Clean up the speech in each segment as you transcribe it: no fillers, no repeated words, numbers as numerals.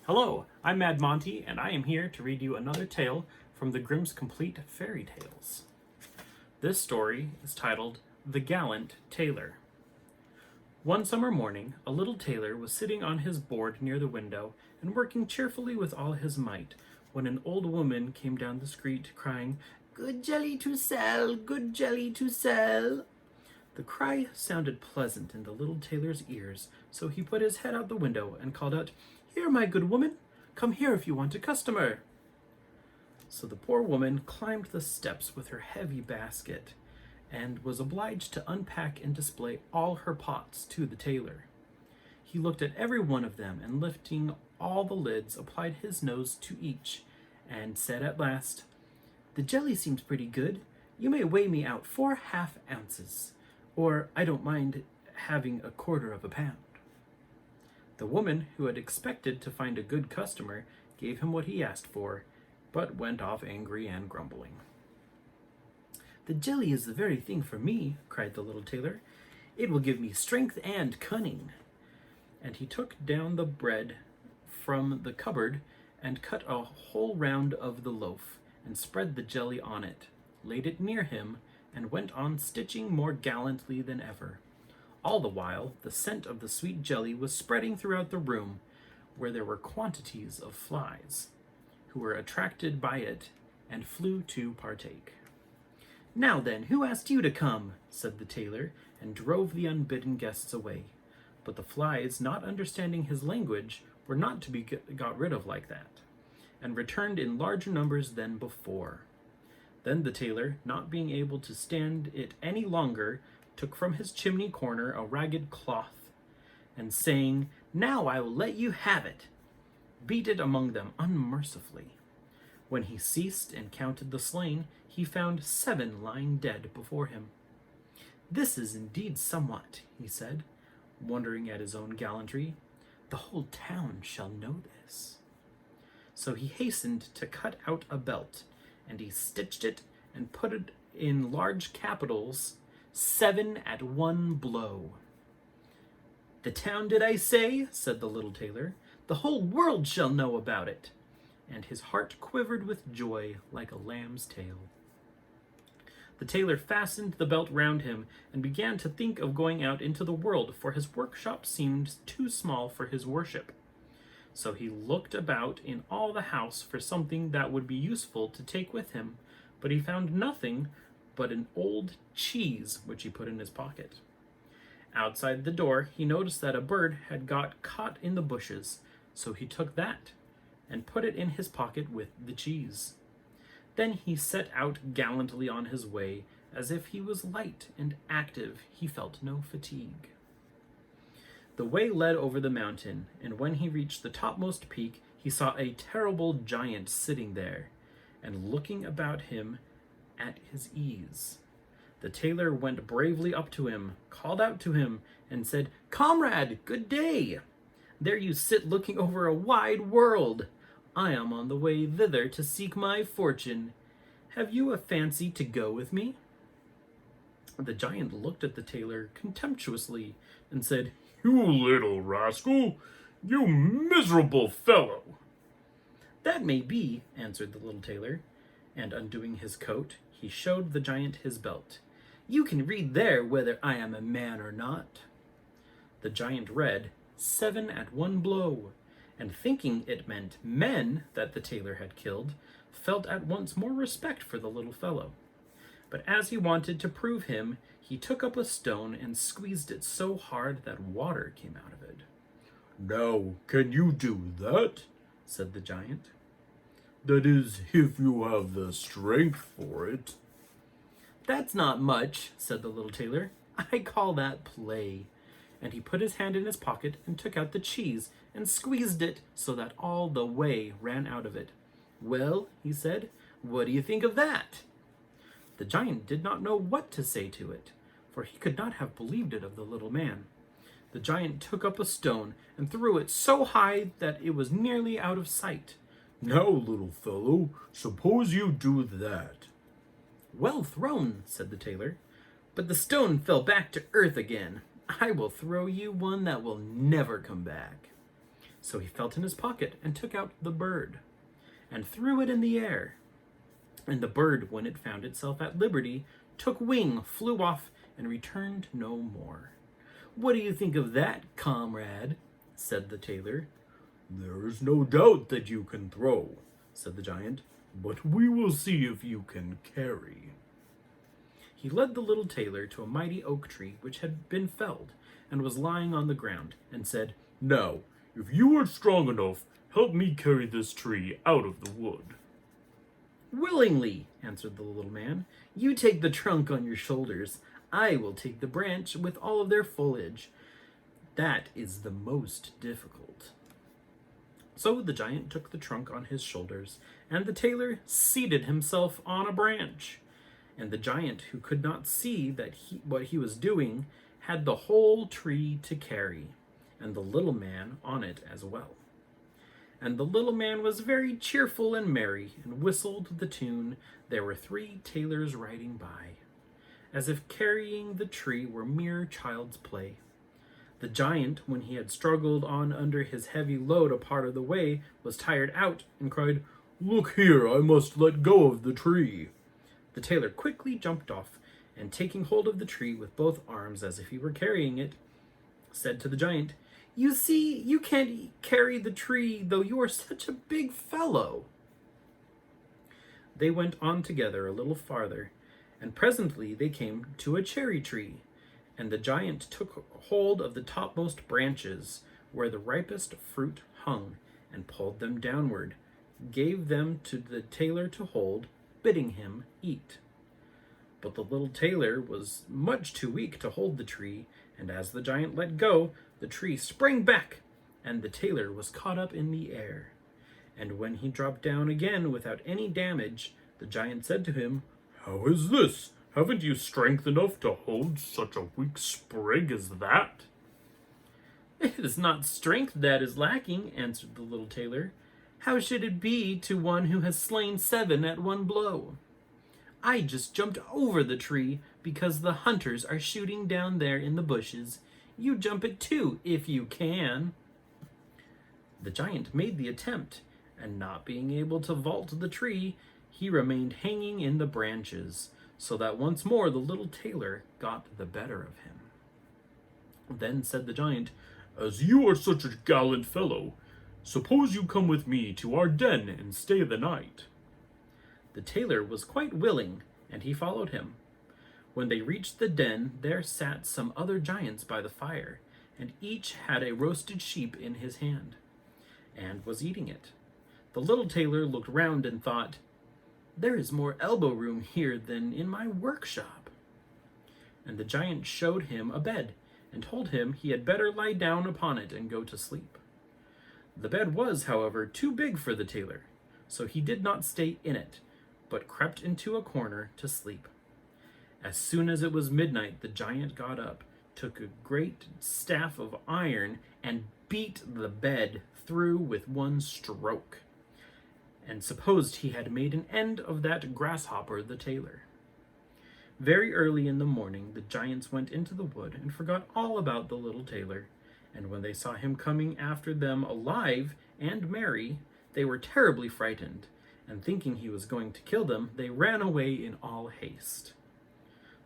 Hello, I'm Mad Monty, and I am here to read you another tale from the Grimm's Complete Fairy Tales. This story is titled The Gallant Tailor. One summer morning, a little tailor was sitting on his board near the window and working cheerfully with all his might, when an old woman came down the street crying, "Good jelly to sell, good jelly to sell." The cry sounded pleasant in the little tailor's ears, so he put his head out the window and called out, "Here, my good woman, come here if you want a customer." So the poor woman climbed the steps with her heavy basket, and was obliged to unpack and display all her pots to the tailor. He looked at every one of them, and lifting all the lids, applied his nose to each, and said at last, "The jelly seems pretty good. You may weigh me out 4 half-ounces, or I don't mind having 1/4 of a pound." The woman, who had expected to find a good customer, gave him what he asked for, but went off angry and grumbling. "The jelly is the very thing for me," cried the little tailor. "It will give me strength and cunning." And he took down the bread from the cupboard and cut a whole round of the loaf, and spread the jelly on it, laid it near him, and went on stitching more gallantly than ever. All the while, the scent of the sweet jelly was spreading throughout the room, where there were quantities of flies, who were attracted by it and flew to partake. "Now then, who asked you to come?" said the tailor, and drove the unbidden guests away. But the flies, not understanding his language, were not to be got rid of like that, and returned in larger numbers than before. Then the tailor, not being able to stand it any longer, took from his chimney corner a ragged cloth, and saying, "Now I will let you have it," beat it among them unmercifully. When he ceased and counted the slain, he found 7 lying dead before him. "This is indeed somewhat," he said, wondering at his own gallantry. "The whole town shall know this." So he hastened to cut out a belt, and he stitched it and put it in large capitals, 7 at one blow. "The town, did I say?" said the little tailor. "The whole world shall know about it." And his heart quivered with joy like a lamb's tail. The tailor fastened the belt round him, and began to think of going out into the world, for his workshop seemed too small for his worship. So he looked about in all the house for something that would be useful to take with him, but he found nothing but an old cheese, which he put in his pocket. Outside the door, he noticed that a bird had got caught in the bushes, so he took that and put it in his pocket with the cheese. Then he set out gallantly on his way, as if he was light and active. He felt no fatigue. The way led over the mountain, and when he reached the topmost peak, he saw a terrible giant sitting there, and looking about him at his ease. The tailor went bravely up to him, called out to him, and said, "Comrade, good day! There you sit looking over a wide world. I am on the way thither to seek my fortune. Have you a fancy to go with me?" The giant looked at the tailor contemptuously and said, "You little rascal! You miserable fellow!" "That may be," answered the little tailor, and undoing his coat, he showed the giant his belt. "You can read there whether I am a man or not." The giant read, 7 at one blow, and thinking it meant men that the tailor had killed, felt at once more respect for the little fellow. But as he wanted to prove him, he took up a stone and squeezed it so hard that water came out of it. "Now, can you do that?" said the giant. "That is, if you have the strength for it." "That's not much," said the little tailor. "I call that play." And he put his hand in his pocket and took out the cheese and squeezed it so that all the whey ran out of it. "Well," he said, "what do you think of that?" The giant did not know what to say to it, for he could not have believed it of the little man. The giant took up a stone and threw it so high that it was nearly out of sight. "Now, little fellow, suppose you do that." "Well thrown," said the tailor, "but the stone fell back to earth again. I will throw you one that will never come back." So he felt in his pocket and took out the bird and threw it in the air. And the bird, when it found itself at liberty, took wing, flew off, and returned no more. "What do you think of that, comrade?" said the tailor. "There is no doubt that you can throw," said the giant, "but we will see if you can carry." He led the little tailor to a mighty oak tree which had been felled and was lying on the ground, and said, "Now, if you are strong enough, help me carry this tree out of the wood." "Willingly," answered the little man. "You take the trunk on your shoulders. I will take the branch with all of their foliage. That is the most difficult." So the giant took the trunk on his shoulders, and the tailor seated himself on a branch. And the giant, who could not see what he was doing, had the whole tree to carry, and the little man on it as well. And the little man was very cheerful and merry, and whistled the tune, "There were three tailors riding by," as if carrying the tree were mere child's play. The giant, when he had struggled on under his heavy load a part of the way, was tired out, and cried, "Look here, I must let go of the tree." The tailor quickly jumped off, and taking hold of the tree with both arms as if he were carrying it, said to the giant, "You see, you can't carry the tree, though you are such a big fellow." They went on together a little farther, and presently they came to a cherry tree, and the giant took hold of the topmost branches, where the ripest fruit hung, and pulled them downward, gave them to the tailor to hold, bidding him eat. But the little tailor was much too weak to hold the tree, and as the giant let go, the tree sprang back, and the tailor was caught up in the air. And when he dropped down again without any damage, the giant said to him, "How is this? Haven't you strength enough to hold such a weak sprig as that?" "It is not strength that is lacking," answered the little tailor. "How should it be to one who has slain 7 at one blow? I just jumped over the tree because the hunters are shooting down there in the bushes. You jump it too, if you can." The giant made the attempt, and not being able to vault the tree, he remained hanging in the branches, so that once more the little tailor got the better of him. Then said the giant, "As you are such a gallant fellow, suppose you come with me to our den and stay the night." The tailor was quite willing, and he followed him. When they reached the den, there sat some other giants by the fire, and each had a roasted sheep in his hand, and was eating it. The little tailor looked round and thought, "There is more elbow room here than in my workshop." And the giant showed him a bed, and told him he had better lie down upon it and go to sleep. The bed was, however, too big for the tailor, so he did not stay in it, but crept into a corner to sleep. As soon as it was midnight, the giant got up, took a great staff of iron, and beat the bed through with one stroke, and supposed he had made an end of that grasshopper the tailor. Very early in the morning, the giants went into the wood and forgot all about the little tailor, and when they saw him coming after them alive and merry, they were terribly frightened, and thinking he was going to kill them, they ran away in all haste.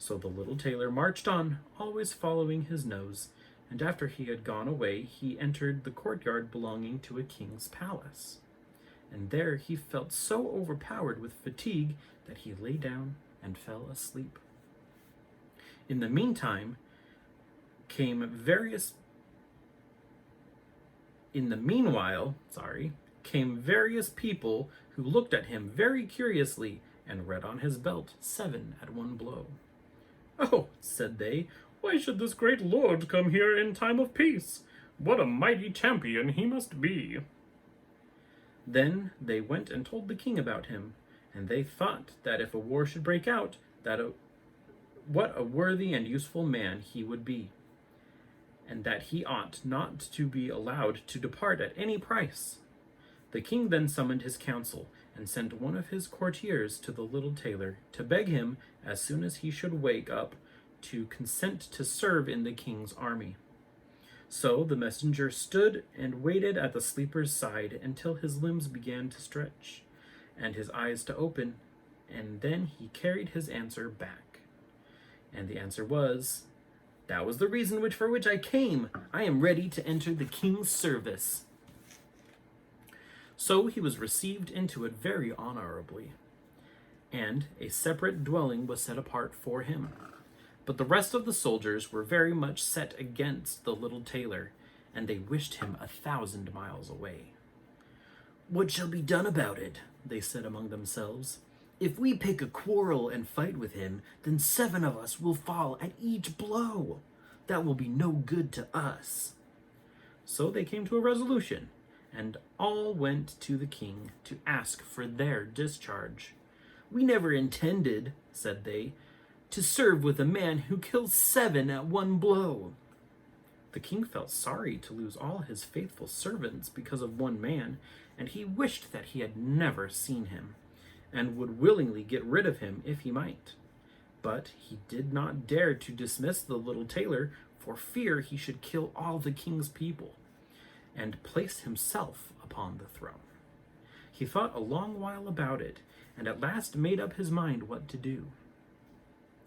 So the little tailor marched on, always following his nose, and after he had gone away, he entered the courtyard belonging to a king's palace. And there he felt so overpowered with fatigue that he lay down and fell asleep. In the meantime, came various people who looked at him very curiously and read on his belt 7 at one blow. "Oh," said they, "why should this great lord come here in time of peace? What a mighty champion he must be." Then they went and told the king about him, and they thought that if a war should break out, what a worthy and useful man he would be, and that he ought not to be allowed to depart at any price. The king then summoned his council, and sent one of his courtiers to the little tailor to beg him, as soon as he should wake up, to consent to serve in the king's army. So the messenger stood and waited at the sleeper's side until his limbs began to stretch, and his eyes to open, and then he carried his answer back. And the answer was, "That was the reason for which I came. I am ready to enter the king's service." So he was received into it very honorably, and a separate dwelling was set apart for him. But the rest of the soldiers were very much set against the little tailor, and they wished him 1,000 miles away. "What shall be done about it?" they said among themselves. "If we pick a quarrel and fight with him, then 7 of us will fall at each blow. That will be no good to us." So they came to a resolution, and all went to the king to ask for their discharge. "We never intended," said they, "to serve with a man who kills 7 at one blow." The king felt sorry to lose all his faithful servants because of one man, and he wished that he had never seen him, and would willingly get rid of him if he might. But he did not dare to dismiss the little tailor for fear he should kill all the king's people, and place himself upon the throne. He thought a long while about it, and at last made up his mind what to do.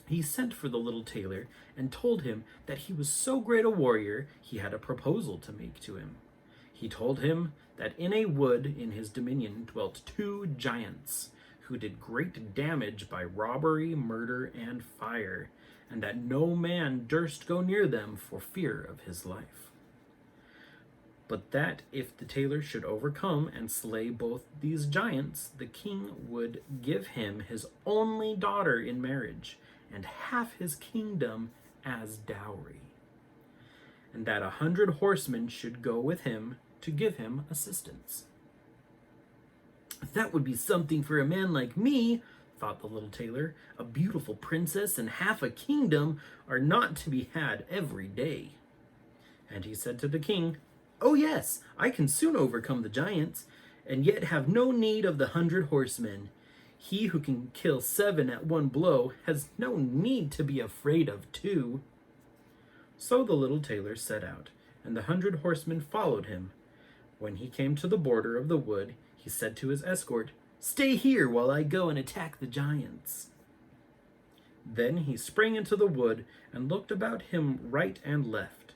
He sent for the little tailor and told him that he was so great a warrior he had a proposal to make to him. He told him that in a wood in his dominion dwelt 2 giants who did great damage by robbery, murder, and fire, and that no man durst go near them for fear of his life. But that if the tailor should overcome and slay both these giants, the king would give him his only daughter in marriage, and half his kingdom as dowry, and that 100 horsemen should go with him to give him assistance. "That would be something for a man like me," thought the little tailor. "A beautiful princess and half a kingdom are not to be had every day." And he said to the king, "Oh yes, I can soon overcome the giants, and yet have no need of the 100 horsemen. He who can kill 7 at one blow has no need to be afraid of 2. So the little tailor set out, and the 100 horsemen followed him. When he came to the border of the wood, he said to his escort, "Stay here while I go and attack the giants." Then he sprang into the wood and looked about him right and left.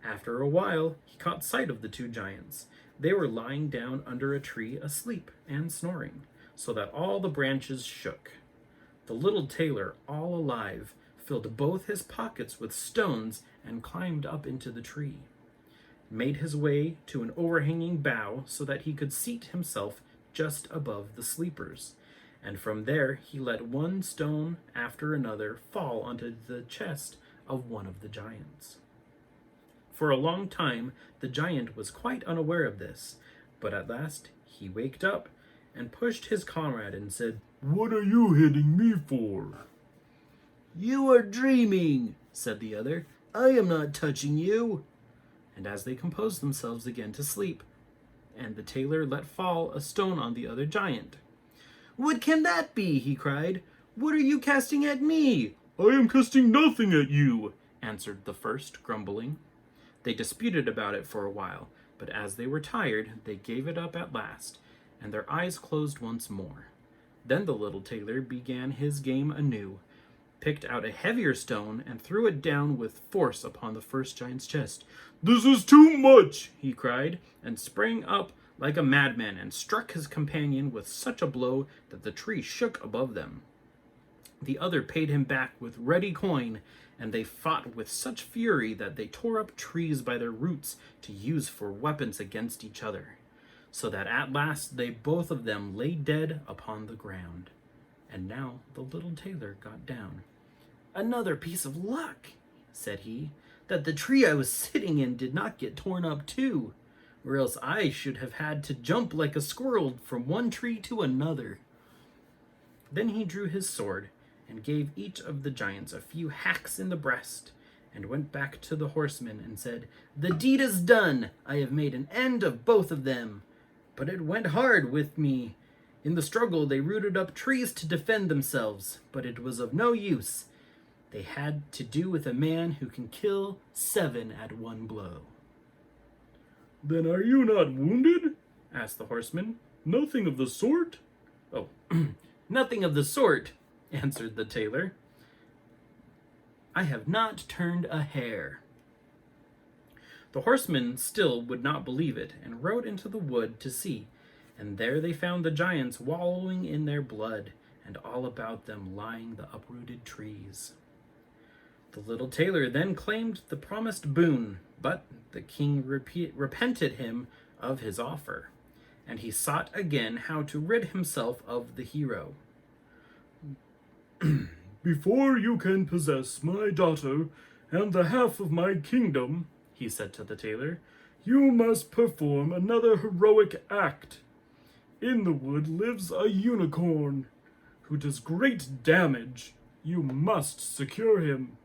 After a while, he caught sight of the 2 giants. They were lying down under a tree asleep and snoring, so that all the branches shook. The little tailor, all alive, filled both his pockets with stones and climbed up into the tree, made his way to an overhanging bough so that he could seat himself just above the sleepers, and from there he let one stone after another fall onto the chest of one of the giants. For a long time the giant was quite unaware of this, but at last he waked up and pushed his comrade and said, "What are you hitting me for?" "You are dreaming," said the other. "I am not touching you." And as they composed themselves again to sleep, and the tailor let fall a stone on the other giant. "What can that be?" he cried. "What are you casting at me?" "I am casting nothing at you," answered the first, grumbling. They disputed about it for a while, but as they were tired, they gave it up at last, and their eyes closed once more. Then the little tailor began his game anew, picked out a heavier stone, and threw it down with force upon the first giant's chest. "This is too much," he cried, and sprang up like a madman and struck his companion with such a blow that the tree shook above them. The other paid him back with ready coin, and they fought with such fury that they tore up trees by their roots to use for weapons against each other, so that at last they both of them lay dead upon the ground. And now the little tailor got down. "Another piece of luck," said he, "that the tree I was sitting in did not get torn up too, or else I should have had to jump like a squirrel from one tree to another." Then he drew his sword and gave each of the giants a few hacks in the breast, and went back to the horsemen and said, "The deed is done. I have made an end of both of them. But it went hard with me. In the struggle they rooted up trees to defend themselves, but it was of no use. They had to do with a man who can kill 7 at one blow." "Then are you not wounded?" asked the horseman. "Nothing of the sort." "Oh, nothing of the sort," answered the tailor. "I have not turned a hair." The horsemen still would not believe it, and rode into the wood to see, and there they found the giants wallowing in their blood, and all about them lying the uprooted trees. The little tailor then claimed the promised boon, but the king repented him of his offer, and he sought again how to rid himself of the hero. "Before you can possess my daughter and the half of my kingdom," he said to the tailor, "you must perform another heroic act. In the wood lives a unicorn who does great damage. You must secure him."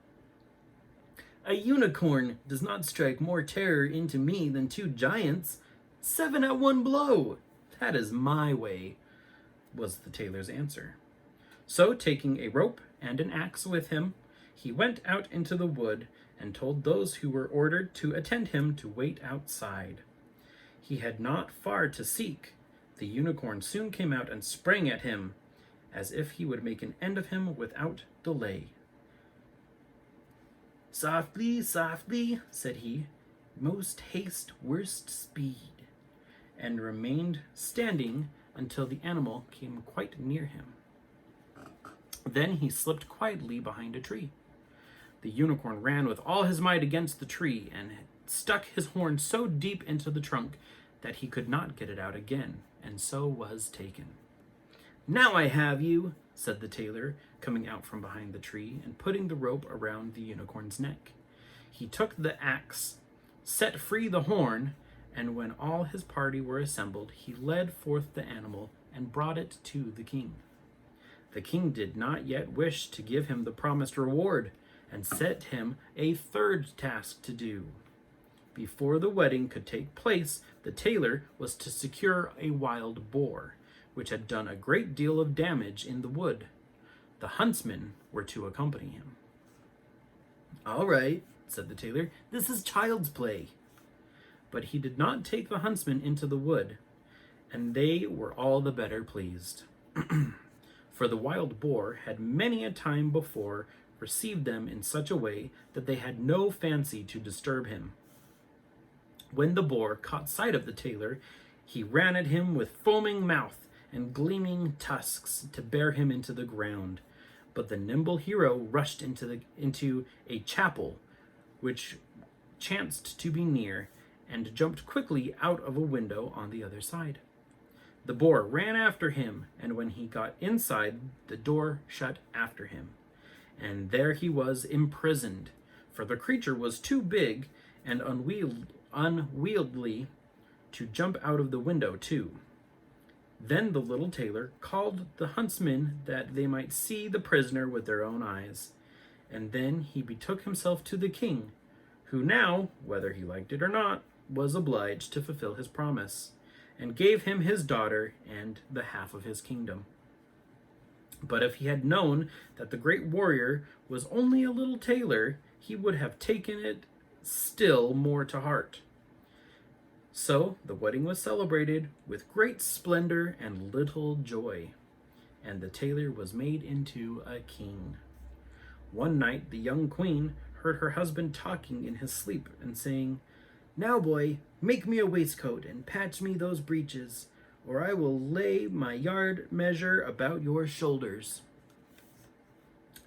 "A unicorn does not strike more terror into me than two giants. 7 at one blow. That is my way," was the tailor's answer. So, taking a rope and an axe with him, he went out into the wood and told those who were ordered to attend him to wait outside. He had not far to seek. The unicorn soon came out and sprang at him, as if he would make an end of him without delay. "Softly, softly," said he, "most haste, worst speed," and remained standing until the animal came quite near him. Then he slipped quietly behind a tree. The unicorn ran with all his might against the tree and stuck his horn so deep into the trunk that he could not get it out again, and so was taken. "Now I have you," said the tailor, coming out from behind the tree and putting the rope around the unicorn's neck. He took the axe, set free the horn, and when all his party were assembled, he led forth the animal and brought it to the king. The king did not yet wish to give him the promised reward, and set him a third task to do. Before the wedding could take place, the tailor was to secure a wild boar, which had done a great deal of damage in the wood. The huntsmen were to accompany him. "All right," said the tailor, "this is child's play." But he did not take the huntsmen into the wood, and they were all the better pleased. For the wild boar had many a time before received them in such a way that they had no fancy to disturb him. When the boar caught sight of the tailor, he ran at him with foaming mouth and gleaming tusks to bear him into the ground. But the nimble hero rushed into a chapel, which chanced to be near, and jumped quickly out of a window on the other side. The boar ran after him, and when he got inside, the door shut after him. And there he was imprisoned, for the creature was too big and unwieldy to jump out of the window too. Then the little tailor called the huntsmen that they might see the prisoner with their own eyes, and then he betook himself to the king, who now, whether he liked it or not, was obliged to fulfill his promise, and gave him his daughter and the half of his kingdom. But if he had known that the great warrior was only a little tailor, he would have taken it still more to heart. So the wedding was celebrated with great splendor and little joy, and the tailor was made into a king. One night the young queen heard her husband talking in his sleep and saying, "Now, boy, make me a waistcoat and patch me those breeches, or I will lay my yard measure about your shoulders."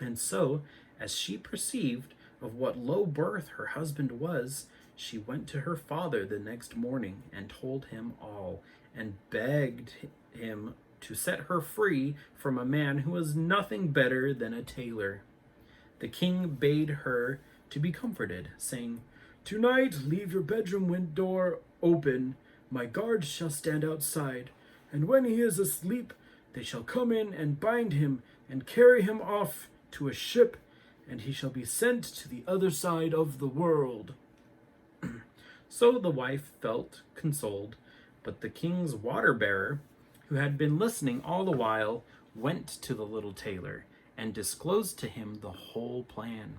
And so, as she perceived of what low birth her husband was, she went to her father the next morning and told him all, and begged him to set her free from a man who was nothing better than a tailor. The king bade her to be comforted, saying, "Tonight leave your bedroom door open. My guards shall stand outside, and when he is asleep, they shall come in and bind him and carry him off to a ship, and he shall be sent to the other side of the world." So the wife felt consoled, but the king's water-bearer, who had been listening all the while, went to the little tailor and disclosed to him the whole plan.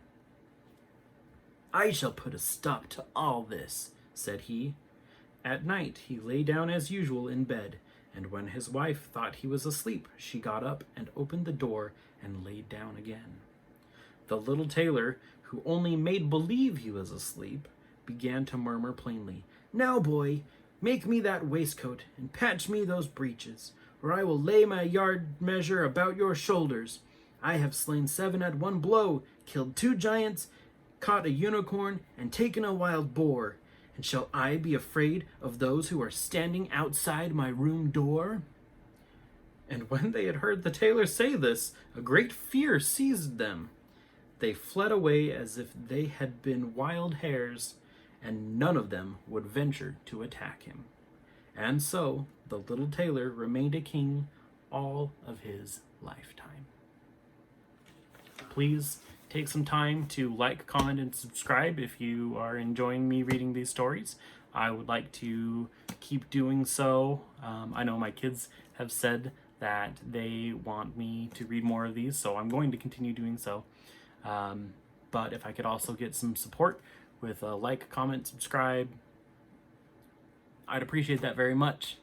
"I shall put a stop to all this," said he. At night he lay down as usual in bed, and when his wife thought he was asleep, she got up and opened the door and laid down again. The little tailor, who only made believe he was asleep, began to murmur plainly, "Now, boy, make me that waistcoat, and patch me those breeches, or I will lay my yard measure about your shoulders. I have slain 7 at one blow, killed 2 giants, caught a unicorn, and taken a wild boar. And shall I be afraid of those who are standing outside my room door?" And when they had heard the tailor say this, a great fear seized them. They fled away as if they had been wild hares, and none of them would venture to attack him. And so the little tailor remained a king all of his lifetime. Please take some time to like, comment, and subscribe if you are enjoying me reading these stories. I would like to keep doing so. I know my kids have said that they want me to read more of these, so I'm going to continue doing so. But if I could also get some support with a like, comment, subscribe, I'd appreciate that very much.